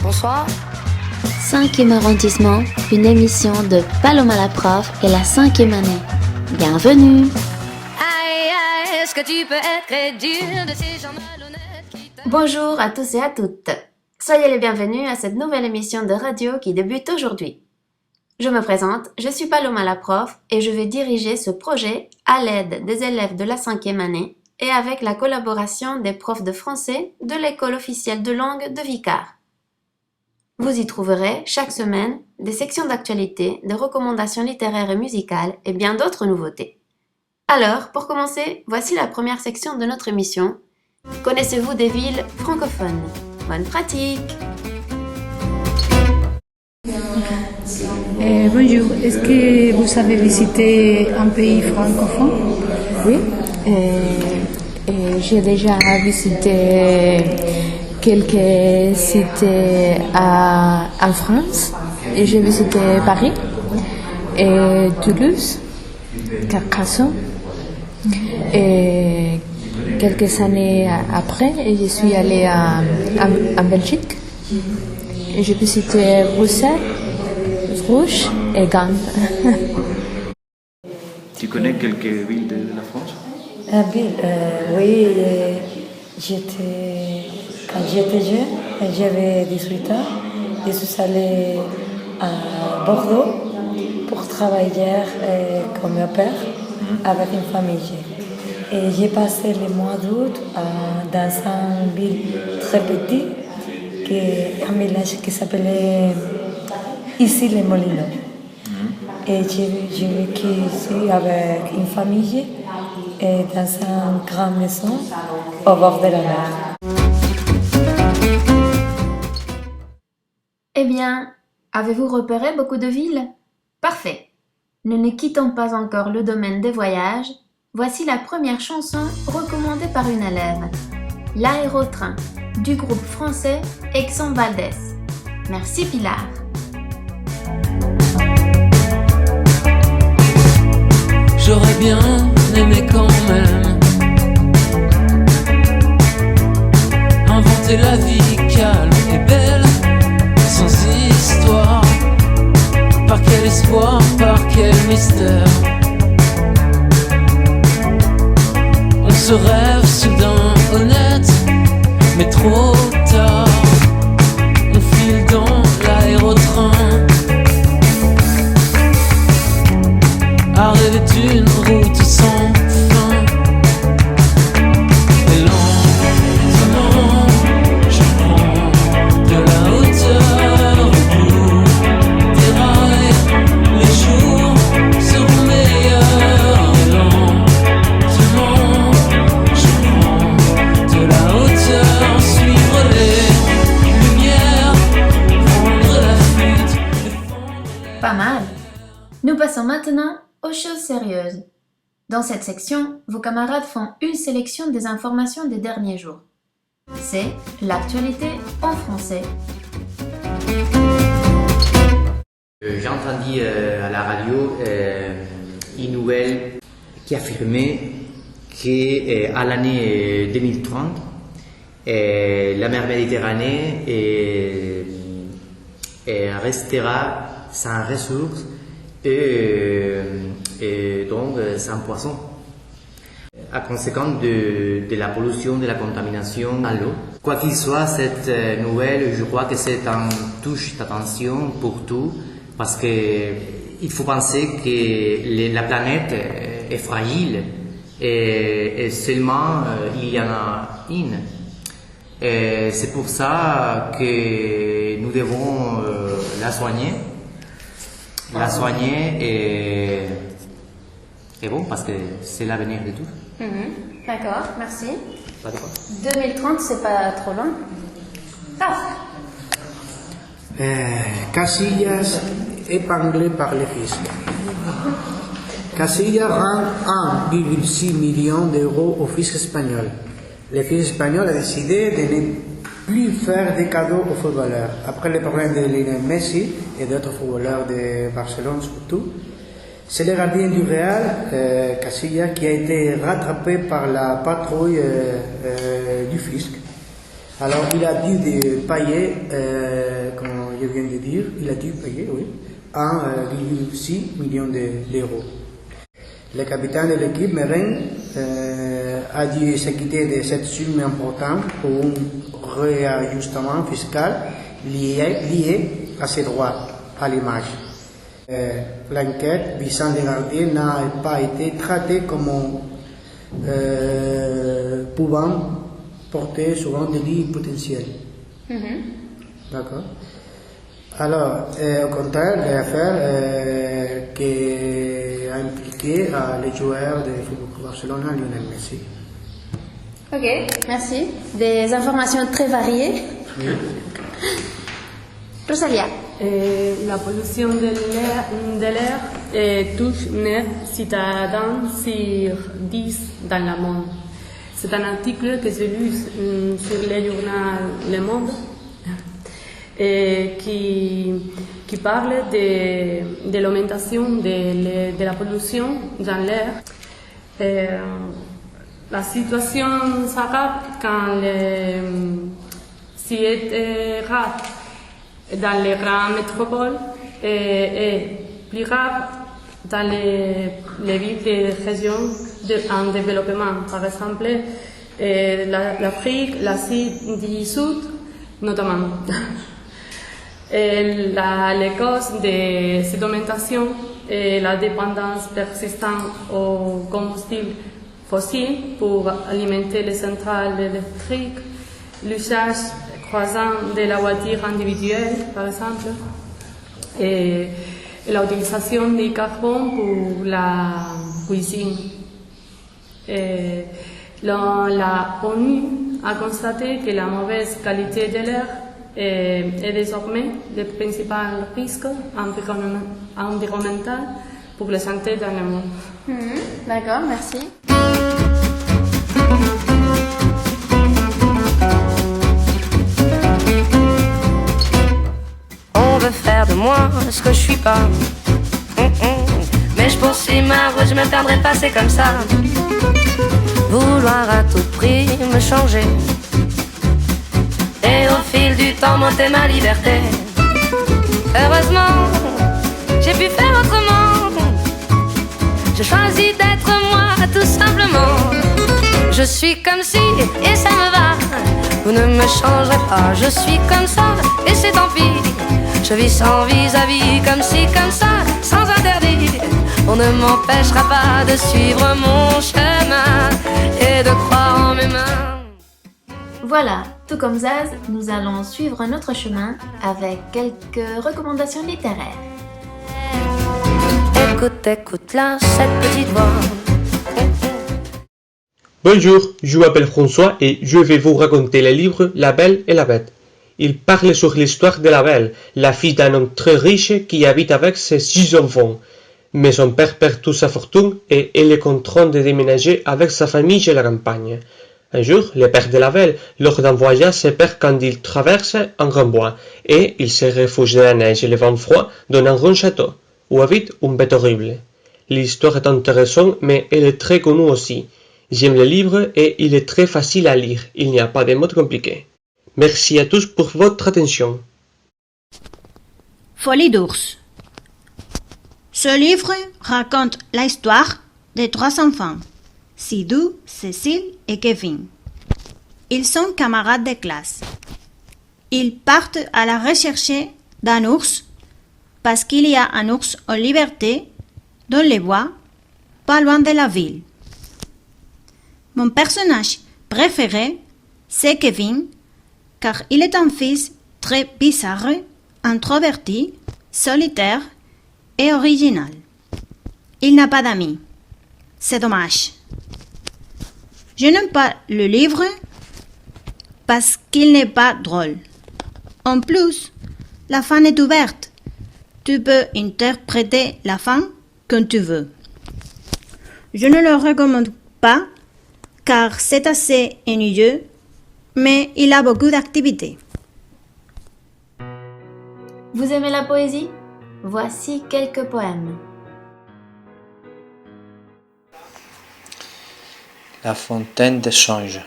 Bonsoir. 5e arrondissement, une émission de Paloma la prof et la 5e année. Bienvenue. Aïe, est-ce que tu peux être crédule de ces gens malhonnêtes qui Bonjour à tous et à toutes. Soyez les bienvenus à cette nouvelle émission de radio qui débute aujourd'hui. Je me présente, je suis Paloma la prof et je vais diriger ce projet à l'aide des élèves de la 5e année et avec la collaboration des profs de français de l'école officielle de langue de Vicar. Vous y trouverez chaque semaine des sections d'actualité, des recommandations littéraires et musicales et bien d'autres nouveautés. Alors, pour commencer, voici la première section de notre émission. Connaissez-vous des villes francophones? Bonne pratique! Bonjour, est-ce que vous avez visité un pays francophone? Oui, j'ai déjà visité quelques cités en France. J'ai visité Paris, et Toulouse, Carcassonne. Et quelques années après, je suis allée en Belgique. Et j'ai visité Bruxelles, Bruges et Gand. Tu connais quelques villes de la France? Oui, quand j'étais jeune, j'avais 18 ans, je suis allée à Bordeaux pour travailler comme au père avec une famille. Et j'ai passé le mois d'août dans une ville très petite, un village qui s'appelait ici les Molinos. Et j'ai vécu ici avec une famille et dans une grande maison au bord de la mer. Eh bien, avez-vous repéré beaucoup de villes? Parfait. Nous ne quittons pas encore le domaine des voyages. Voici la première chanson recommandée par une élève. L'aérotrain, du groupe français Exxon Valdez. Merci Pilar. J'aurais bien aimé quand même inventer la vie calme et belle, sans histoire. Par quel espoir, par quel mystère, on se rêve soudain honnête, mais trop tard. On file dans l'aérotrain à rêver d'une route sans fin. Et lentement, je prends de la hauteur au bout des rails. Les jours seront meilleurs. Et lentement, je prends de la hauteur, suivre les lumières, prendre la fuite, défendre les... Pas mal. Nous passons maintenant aux choses sérieuses. Dans cette section, vos camarades font une sélection des informations des derniers jours. C'est l'actualité en français. J'ai entendu à la radio une nouvelle qui affirmait qu'à l'année 2030, la mer Méditerranée restera sans ressources et donc sans poisson, à conséquence de la pollution, de la contamination dans l'eau. Quoi qu'il soit, cette nouvelle, je crois que c'est un touche d'attention pour tout, parce qu'il faut penser que la planète est fragile et seulement il y en a une. Et c'est pour ça que nous devons la soigner. La soigner et bon, parce que c'est l'avenir de tout. D'accord, merci. Pas de quoi. 2030, c'est pas trop loin. Casillas épinglé par le fisc. Casillas rend 1,6 million d'euros au fisc espagnol. Le fisc espagnol a décidé de ne plus faire de cadeaux aux footballeurs. Après le problème de Lionel Messi et d'autres footballeurs de Barcelone surtout, c'est le gardien du Real, Casillas, qui a été rattrapé par la patrouille du fisc. Alors, il a dû payer, comme je viens de dire, il a dû payer, oui, 1,6 million d'euros. Le capitaine de l'équipe, Meren, a dû s'acquitter de cette somme importante pour un réajustement fiscal lié à ses droits à l'image. L'enquête visant les gardiens n'a pas été traitée comme pouvant porter sur un délit potentiel. D'accord. Alors, au contraire, l'affaire qui a impliqué le joueur de football Barcelone, Lionel Messi. Ok, merci. Des informations très variées. Oui. Rosalia. La pollution de l'air touche 9 citadins sur 10 dans le monde. C'est un article que j'ai lu sur le journal Le Monde qui parle de l'augmentation de la pollution dans l'air. La situation s'aggrave quand c'est rare dans les grandes métropoles et plus rare dans les villes des régions en développement. Par exemple, l'Afrique, l'Asie du Sud, notamment. Et les causes de cette augmentation est la dépendance persistante aux combustibles fossiles pour alimenter les centrales électriques, l'usage croissant de la voiture individuelle, par exemple, et l'utilisation du carbone pour la cuisine. Et la ONU a constaté que la mauvaise qualité de l'air est désormais le principal risque environnemental pour la santé dans le monde. D'accord, merci. On veut faire de moi ce que je suis pas. Mais je poursuis ma route, je me perdrai pas, c'est comme ça. Vouloir à tout prix me changer. Et au fil du temps monter ma liberté. Heureusement, j'ai pu faire autrement. Je choisis d'être moi tout simplement. Je suis comme si et ça me va. Vous ne me changerez pas, je suis comme ça et c'est tant pis. Je vis sans vis-à-vis, comme si, comme ça, sans interdit. On ne m'empêchera pas de suivre mon chemin et de croire en mes mains. Voilà, tout comme Zaz, nous allons suivre notre chemin avec quelques recommandations littéraires. Écoute, écoute là, cette petite voix. Bonjour, je m'appelle François et je vais vous raconter le livre La Belle et la Bête. Il parle sur l'histoire de la Belle, la fille d'un homme très riche qui habite avec ses 6 enfants. Mais son père perd toute sa fortune et elle est contrainte de déménager avec sa famille chez la campagne. Un jour, le père de la Belle, lors d'un voyage, se perd quand il traverse un grand bois et il se réfugie de la neige et le vent froid dans un grand château, où habite une bête horrible. L'histoire est intéressante, mais elle est très connue aussi. J'aime le livre et il est très facile à lire, il n'y a pas de mots compliqués. Merci à tous pour votre attention. Folie d'ours. Ce livre raconte l'histoire de 3 enfants, Sidou, Cécile et Kevin. Ils sont camarades de classe. Ils partent à la recherche d'un ours parce qu'il y a un ours en liberté dans les bois, pas loin de la ville. Mon personnage préféré, c'est Kevin, car il est un fils très bizarre, introverti, solitaire et original. Il n'a pas d'amis. C'est dommage. Je n'aime pas le livre parce qu'il n'est pas drôle. En plus, la fin est ouverte. Tu peux interpréter la fin comme tu veux. Je ne le recommande pas car c'est assez ennuyeux, mais il a beaucoup d'activités. Vous aimez la poésie? Voici quelques poèmes. La fontaine des songes,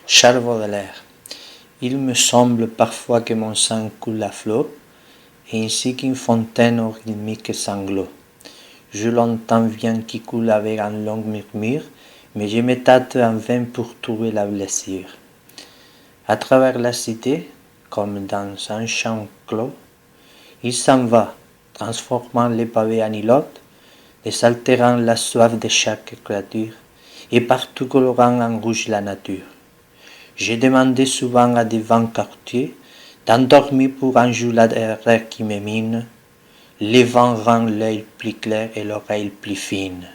Charles Baudelaire. Il me semble parfois que mon sang coule à flot, et ainsi qu'une fontaine au rythmique sanglot. Je l'entends bien qui coule avec un long murmure, mais je me tâte en vain pour trouver la blessure. À travers la cité, comme dans un champ clos, il s'en va, transformant les pavés en îlots, désaltérant la soif de chaque créature, et partout colorant en rouge la nature. J'ai demandé souvent à des vents quartiers d'endormir pour un jour la terre qui me mine. Les vents rendent l'œil plus clair et l'oreille plus fine.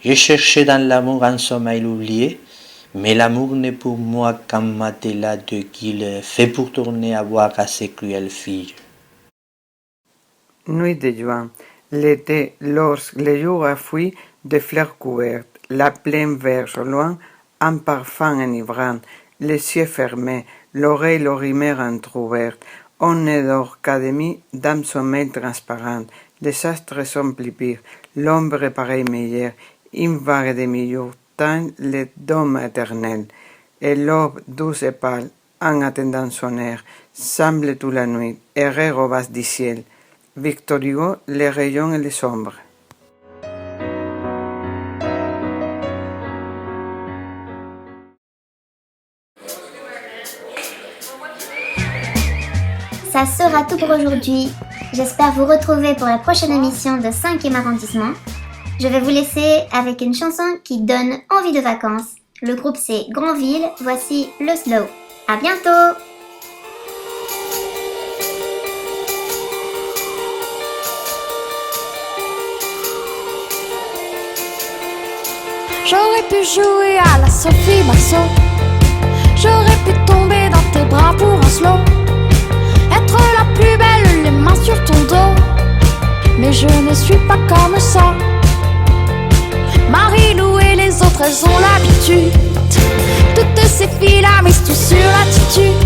J'ai cherché dans l'amour un sommeil oublié, mais l'amour n'est pour moi qu'un matelas de guilles fait pour tourner à voir à ces cruelles filles. Nuit de juin, l'été, lorsque le jour a fui de fleurs couvertes, la plaine verge au loin, un parfum enivrant, les yeux fermés, l'oreille l'orimère entrouverte. On ne dort qu'à demi d'un sommeil transparent. Les astres sont plus pires, l'ombre pareille meilleure, une vague de milieu teint le dôme éternel. Et l'aube douce et pâle, en attendant son air, semble toute la nuit, errer au bas du ciel. Victor Hugo, les rayons et les ombres. Ça sera tout pour aujourd'hui. J'espère vous retrouver pour la prochaine émission de 5e arrondissement. Je vais vous laisser avec une chanson qui donne envie de vacances. Le groupe c'est Grandville, voici le Slow. À bientôt! J'aurais pu jouer à la Sophie Marceau. J'aurais pu tomber dans tes bras pour un slow. Être la plus belle, les mains sur ton dos. Mais je ne suis pas comme ça. Marie-Lou et les autres, elles ont l'habitude. Toutes ces filles-là misent tout sur l'attitude.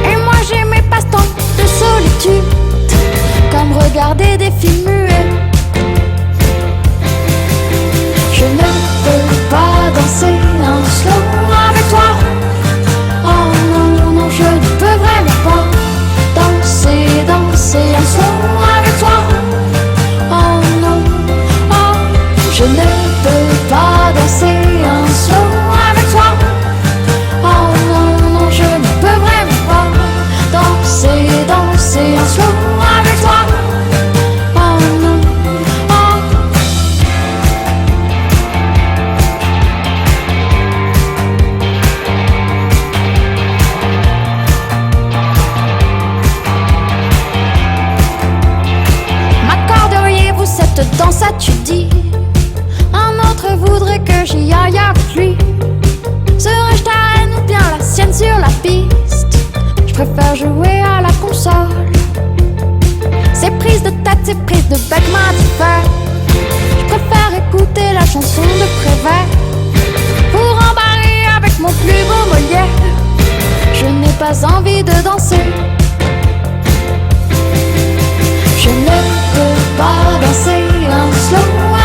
Et moi j'ai mes passe-temps de solitude, comme regarder des films muets. Je ne peux pas danser un slow avec toi. Oh non, non, non, je ne peux vraiment pas danser, danser un slow avec toi. Oh non, oh, je ne peux pas danser un slow avec toi. Oh non, non, je ne peux vraiment pas danser, danser un slow avec toi. Oh non, oh. M'accorderiez-vous cette danse, as-tu dit? Un autre voudrait que j'y aille avec lui. Serais-je ta reine ou bien la sienne sur la piste? Je préfère jouer à la console. Ces prises de tête, ces prises de bec m'indiffèrent. Je préfère écouter la chanson de Prévert pour embarrer avec mon plus beau Molière. Je n'ai pas envie de danser. Je ne peux pas danser un slow